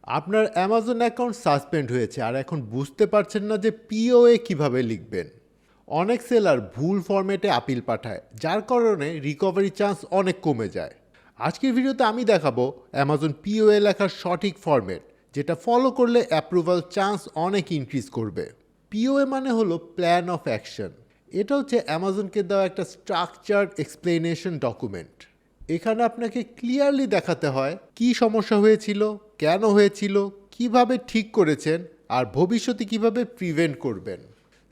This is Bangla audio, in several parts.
আপনার অ্যামাজন অ্যাকাউন্ট সাসপেন্ড হয়েছে আর এখন বুঝতে পারছেন না যে পিওএ কিভাবে লিখবেন। অনেক সেলার ভুল ফরম্যাটে আপিল পাঠায়, যার কারণে রিকভারি চান্স অনেক কমে যায়। আজকের ভিডিওতে আমি দেখাবো অ্যামাজন পিওএ লেখার সঠিক ফরম্যাট, যেটা ফলো করলে অ্যাপ্রুভাল চান্স অনেক ইনক্রিজ করবে। পিওএ মানে হলো প্ল্যান অফ অ্যাকশন। এটা হচ্ছে অ্যামাজনকে দেওয়া একটা স্ট্রাকচার্ড এক্সপ্লেনেশন ডকুমেন্ট। এখানে আপনাকে ক্লিয়ারলি দেখাতে হয় কি সমস্যা হয়েছিল, কেন হয়েছিল, কিভাবে ঠিক করেছেন, আর ভবিষ্যতে কিভাবে প্রিভেন্ট করবেন।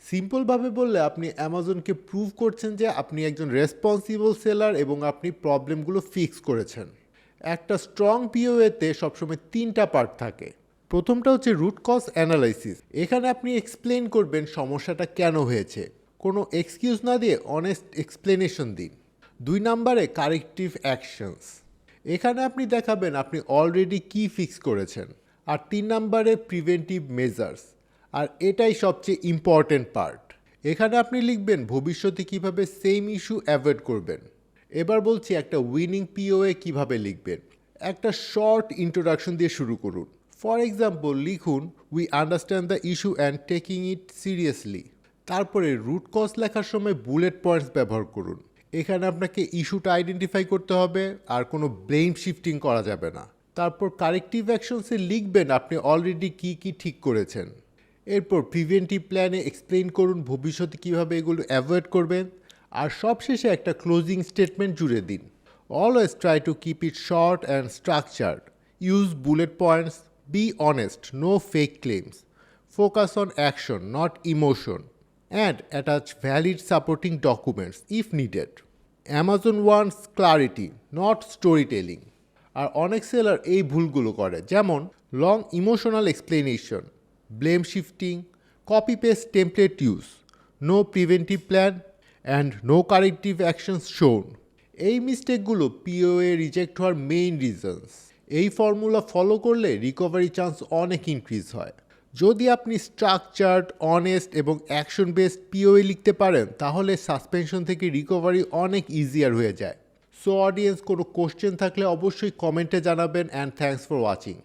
সিম্পলভাবে বললে আপনি অ্যামাজনকে প্রুভ করছেন যে আপনি একজন রেসপন্সিবল সেলার এবং আপনি প্রবলেমগুলো ফিক্স করেছেন। একটা স্ট্রং পিওএতে সবসময় 3টা পার্ট থাকে। প্রথমটা হচ্ছে রুট কজ অ্যানালাইসিস। এখানে আপনি এক্সপ্লেন করবেন সমস্যাটা কেন হয়েছে, কোনো এক্সকিউজ না দিয়ে অনেস্ট এক্সপ্লেনেশন দিন। 2 নম্বরে কারেক্টিভ অ্যাকশনস। এখানে আপনি দেখাবেন আপনি অলরেডি কি ফিক্স করেছেন। আর 3 নম্বরে প্রিভেন্টিভ মেজার্স। আর এটাই সবচেয়ে ইম্পর্টেন্ট পার্ট। এখানে আপনি লিখবেন ভবিষ্যতে কিভাবে সেম ইস্যু অ্যাভয়েড করবেন। এবার বলছি একটা উইনিং পিওএ কিভাবে লিখবেন। একটা শর্ট ইন্ট্রোডাকশন দিয়ে শুরু করুন। ফর এক্সাম্পল লিখুন, we understand the issue and taking it seriously. তারপরে রুট কজ লেখার সময় বুলেট পয়েন্টস ব্যবহার করুন। এখানে আপনাকে ইস্যুটা আইডেন্টিফাই করতে হবে, আর কোনো ব্লেম শিফটিং করা যাবে না। তারপর কারেক্টিভ অ্যাকশনসে লিখবেন আপনি অলরেডি কি কি ঠিক করেছেন। এরপর প্রিভেন্টিভ প্ল্যানে এক্সপ্লেইন করুন ভবিষ্যতে কীভাবে এগুলো অ্যাভয়েড করবেন। আর সবশেষে একটা ক্লোজিং স্টেটমেন্ট জুড়ে দিন। Always try to keep it short and structured. Use bullet points, be honest, no fake claims, focus on action not emotion, and attach valid supporting documents if needed. Amazon wants clarity, not storytelling. আর অনেক সেলার এই ভুলগুলো করে, যেমন long emotional explanation, blame shifting, copy paste template use, no preventive plan and no corrective actions শোন। এই মিস্টেকগুলো পিওএ রিজেক্ট হওয়ার মেইন রিজনস। এই ফর্মুলা ফলো করলে রিকভারি চান্স অনেক ইনক্রিজ হয়। যদি আপনি স্ট্রাকচার্ড, অনেস্ট এবং অ্যাকশন বেসড পিওএ লিখতে পারেন, তাহলে সাসপেনশন থেকে রিকভারি অনেক ইজিয়ার হয়ে যায়। সো অডিয়েন্স, কোনো কোশ্চেন থাকলে অবশ্যই কমেন্টে জানাবেন। And thanks for watching.